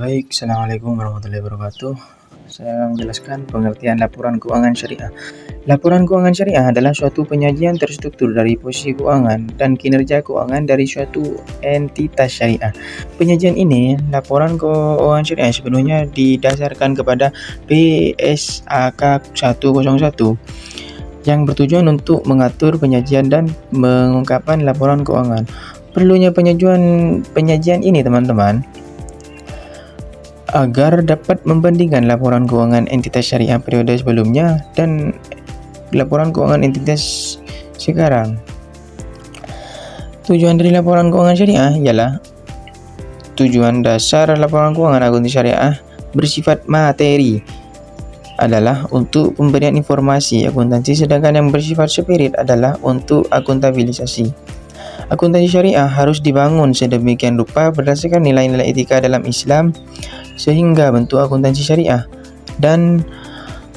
Baik, Assalamualaikum warahmatullahi wabarakatuh. Saya menjelaskan pengertian laporan keuangan syariah. Laporan keuangan syariah adalah suatu penyajian terstruktur dari posisi keuangan dan kinerja keuangan dari suatu entitas syariah. Penyajian ini, laporan keuangan syariah sepenuhnya didasarkan kepada PSAK 101 yang bertujuan untuk mengatur penyajian dan mengungkapkan laporan keuangan. Perlunya penyajian ini, teman-teman, agar dapat membandingkan laporan keuangan entitas syariah periode sebelumnya dan laporan keuangan entitas sekarang. Tujuan dari laporan keuangan syariah ialah tujuan dasar laporan keuangan akuntansi syariah bersifat materi adalah untuk pemberian informasi akuntansi, sedangkan yang bersifat spirit adalah untuk akuntabilisasi. Akuntansi syariah harus dibangun sedemikian rupa berdasarkan nilai-nilai etika dalam Islam sehingga bentuk akuntansi syariah dan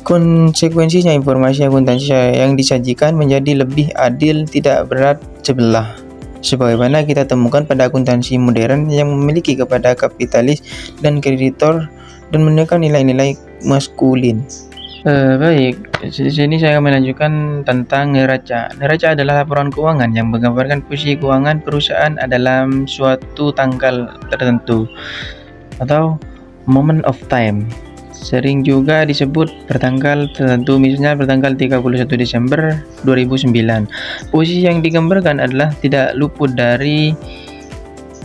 konsekuensinya informasi akuntansi yang disajikan menjadi lebih adil, tidak berat sebelah, sebagaimana kita temukan pada akuntansi modern yang memiliki kepada kapitalis dan kreditor dan menekan nilai-nilai maskulin. Baik, di sini saya akan melanjutkan tentang neraca. Neraca adalah laporan keuangan yang menggambarkan posisi keuangan perusahaan dalam suatu tanggal tertentu atau moment of time. Sering juga disebut bertanggal tertentu, misalnya bertanggal 31 Desember 2009. Posisi yang digambarkan adalah tidak luput dari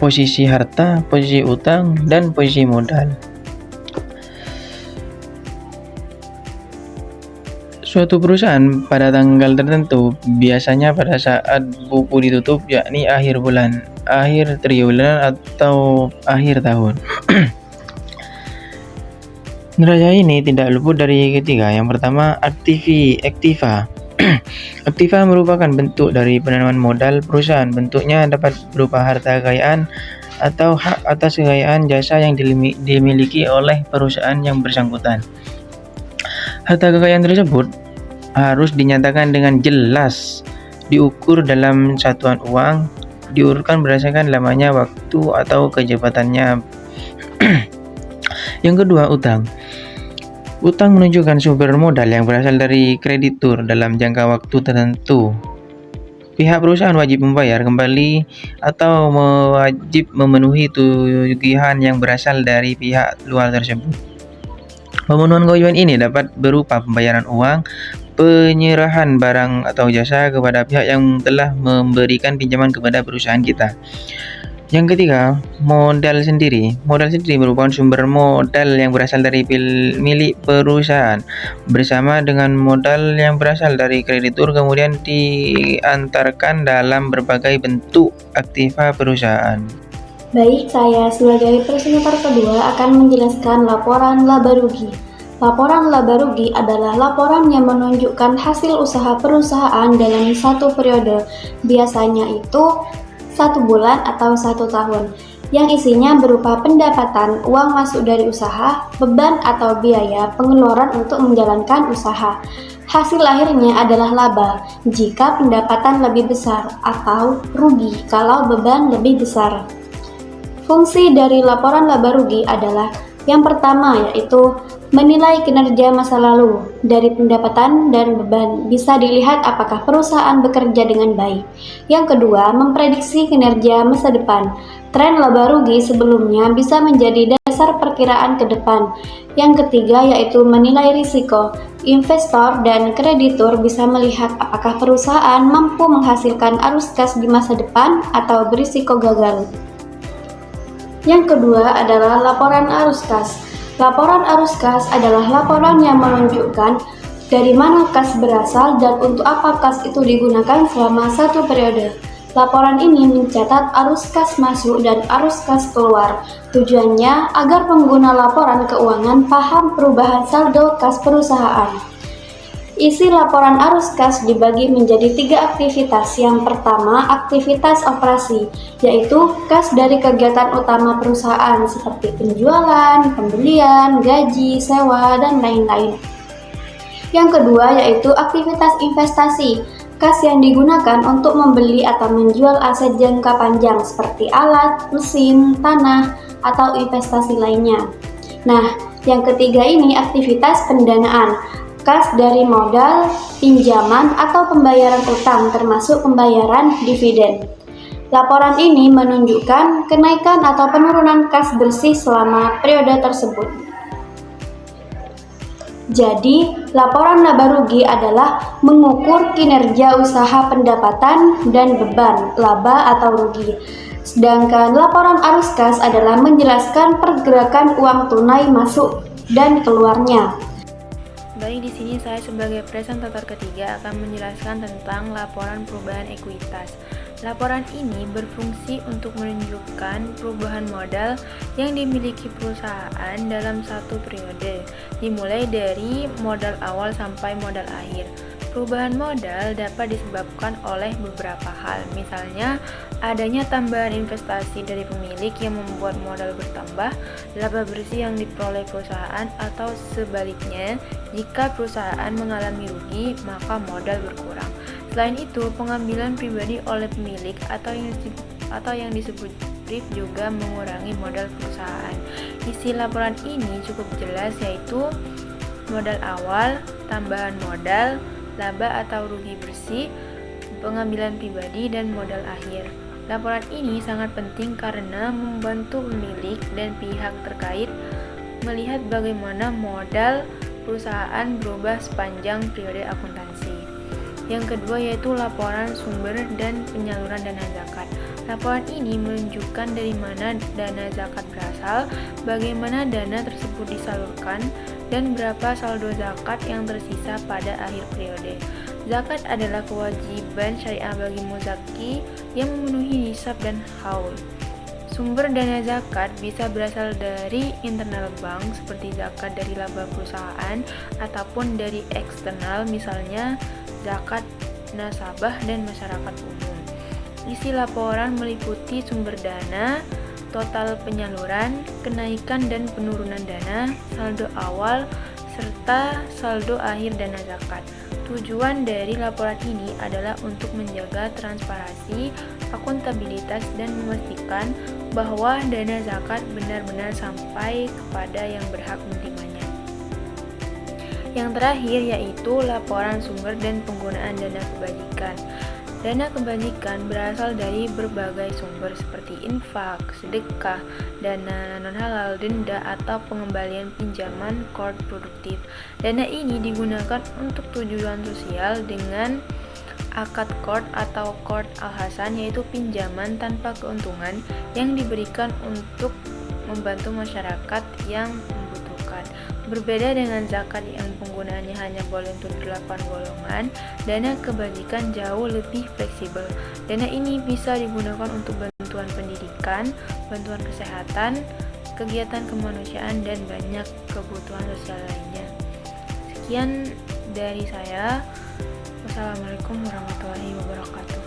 posisi harta, posisi utang, dan posisi modal. Suatu perusahaan pada tanggal tertentu, biasanya pada saat buku ditutup, yakni akhir bulan, akhir triwulan, atau akhir tahun. Neraca ini tidak luput dari ketiga. Yang pertama, aktiva. Aktiva merupakan bentuk dari penanaman modal perusahaan. Bentuknya dapat berupa harta kekayaan atau hak atas kekayaan jasa yang dimiliki oleh perusahaan yang bersangkutan. Harta kekayaan tersebut harus dinyatakan dengan jelas, diukur dalam satuan uang, diurutkan berdasarkan lamanya waktu atau kejabatannya. Yang kedua, utang. Utang menunjukkan sumber modal yang berasal dari kreditur dalam jangka waktu tertentu. Pihak perusahaan wajib membayar kembali atau wajib memenuhi tagihan yang berasal dari pihak luar tersebut. Pemenuhan kewajiban ini dapat berupa pembayaran uang, penyerahan barang atau jasa kepada pihak yang telah memberikan pinjaman kepada perusahaan kita. Yang ketiga, modal sendiri. Modal sendiri merupakan sumber modal yang berasal dari milik perusahaan bersama dengan modal yang berasal dari kreditur, kemudian diantarkan dalam berbagai bentuk aktiva perusahaan. Baik, saya sebagai presenter kedua akan menjelaskan laporan laba rugi. Laporan laba rugi adalah laporan yang menunjukkan hasil usaha perusahaan dalam satu periode, biasanya itu 1 bulan atau 1 tahun, yang isinya berupa pendapatan, uang masuk dari usaha, beban atau biaya pengeluaran untuk menjalankan usaha. Hasil akhirnya adalah laba jika pendapatan lebih besar atau rugi kalau beban lebih besar. Fungsi dari laporan laba rugi adalah yang pertama, yaitu menilai kinerja masa lalu. Dari pendapatan dan beban bisa dilihat apakah perusahaan bekerja dengan baik. Yang kedua, memprediksi kinerja masa depan. Tren laba rugi sebelumnya bisa menjadi dasar perkiraan ke depan. Yang ketiga, yaitu menilai risiko. Investor dan kreditur bisa melihat apakah perusahaan mampu menghasilkan arus kas di masa depan atau berisiko gagal. Yang kedua adalah laporan arus kas. Laporan arus kas adalah laporan yang menunjukkan dari mana kas berasal dan untuk apa kas itu digunakan selama satu periode. Laporan ini mencatat arus kas masuk dan arus kas keluar. Tujuannya agar pengguna laporan keuangan paham perubahan saldo kas perusahaan. Isi laporan arus kas dibagi menjadi 3 aktivitas. Yang pertama, aktivitas operasi, yaitu kas dari kegiatan utama perusahaan seperti penjualan, pembelian, gaji, sewa, dan lain-lain. Yang kedua, yaitu aktivitas investasi, kas yang digunakan untuk membeli atau menjual aset jangka panjang seperti alat, mesin, tanah, atau investasi lainnya. Nah, yang ketiga ini aktivitas pendanaan, kas dari modal, pinjaman, atau pembayaran utang termasuk pembayaran dividen. Laporan ini menunjukkan kenaikan atau penurunan kas bersih selama periode tersebut. Jadi, laporan laba rugi adalah mengukur kinerja usaha pendapatan dan beban laba atau rugi. Sedangkan laporan arus kas adalah menjelaskan pergerakan uang tunai masuk dan keluarnya. Baik, di sini saya sebagai presentator ketiga akan menjelaskan tentang laporan perubahan ekuitas. Laporan ini berfungsi untuk menunjukkan perubahan modal yang dimiliki perusahaan dalam satu periode, dimulai dari modal awal sampai modal akhir. Perubahan modal dapat disebabkan oleh beberapa hal, misalnya adanya tambahan investasi dari pemilik yang membuat modal bertambah, laba bersih yang diperoleh perusahaan, atau sebaliknya, jika perusahaan mengalami rugi, maka modal berkurang. Selain itu, pengambilan pribadi oleh pemilik atau yang disebut brief juga mengurangi modal perusahaan. Isi laporan ini cukup jelas, yaitu modal awal, tambahan modal, laba atau rugi bersih, pengambilan pribadi, dan modal akhir. Laporan ini sangat penting karena membantu pemilik dan pihak terkait melihat bagaimana modal perusahaan berubah sepanjang periode akuntansi. Yang kedua yaitu laporan sumber dan penyaluran dana zakat. Laporan ini menunjukkan dari mana dana zakat berasal, bagaimana dana tersebut disalurkan, dan berapa saldo zakat yang tersisa pada akhir periode. Zakat adalah kewajiban syariah bagi muzaki yang memenuhi nisab dan haul. Sumber dana zakat bisa berasal dari internal bank seperti zakat dari laba perusahaan ataupun dari eksternal, misalnya zakat nasabah dan masyarakat umum. Isi laporan meliputi sumber dana, total penyaluran, kenaikan dan penurunan dana, saldo awal, serta saldo akhir dana zakat. Tujuan dari laporan ini adalah untuk menjaga transparansi, akuntabilitas, dan memastikan bahwa dana zakat benar-benar sampai kepada yang berhak menerimanya. Yang terakhir yaitu laporan sumber dan penggunaan dana kebajikan. Dana kebajikan berasal dari berbagai sumber seperti infak, sedekah, dana non-halal, denda, atau pengembalian pinjaman kord produktif. Dana ini digunakan untuk tujuan sosial dengan akad kord atau kord al-hasan, yaitu pinjaman tanpa keuntungan yang diberikan untuk membantu masyarakat yang membutuhkan. Berbeda dengan zakat yang penggunaannya hanya boleh untuk 8 golongan, dana kebajikan jauh lebih fleksibel. Dana ini bisa digunakan untuk bantuan pendidikan, bantuan kesehatan, kegiatan kemanusiaan, dan banyak kebutuhan sosial lainnya. Sekian dari saya. Wassalamualaikum warahmatullahi wabarakatuh.